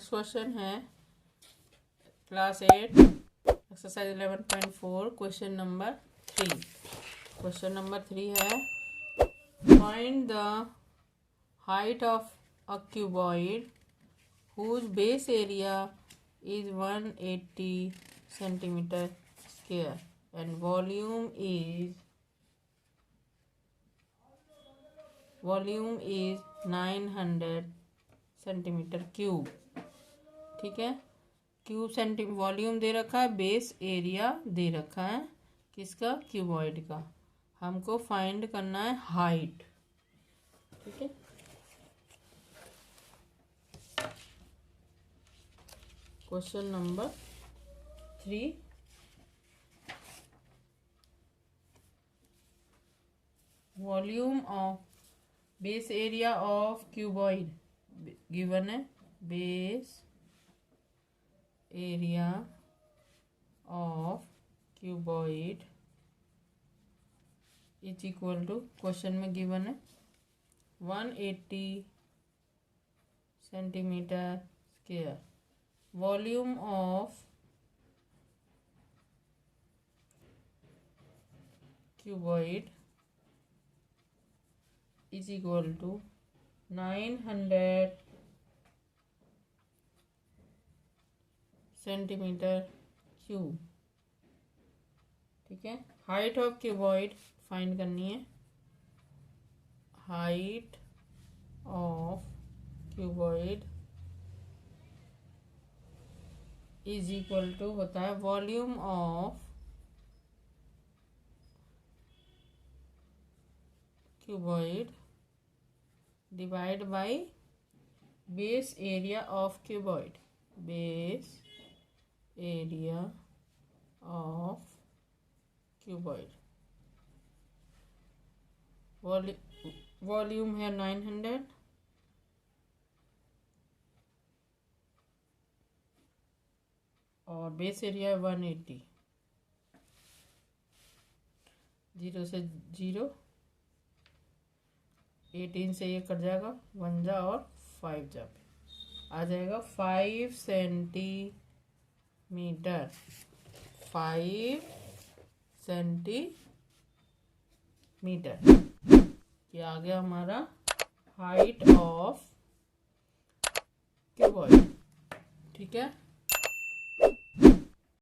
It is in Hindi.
नेक्स्ट क्वेश्चन है class 8 exercise 11.4 question number 3। Question number 3 है find the height of a cuboid whose base area is 180 centimeter square and volume is 900 centimetre cube. ठीक है, क्यूब सेंटी वॉल्यूम दे रखा है, बेस एरिया दे रखा है किसका, क्यूबॉइड का। हमको फाइंड करना है हाइट। ठीक है, question number 3 volume of base area of cuboid given है। Base area of cuboid is equal to, question में गिवन है 180 centimetre square. Volume of cuboid is equal to 900 centimetre cube. ठीक है, हाइट ऑफ क्यूबॉइड फाइंड करनी है। Height of cuboid is equal to होता है volume of cuboid divide by base area of cuboid. Base area of cuboid, volume है 900 और बेस एरिया 180। 0 से 0, 18 से ये कट जाएगा, 1 जा और 5 जा पे आ जाएगा 5 सेंटीमीटर। 5 सेंटीमीटर ये आ गया हमारा हाइट ऑफ क्यूबॉइड। ठीक है।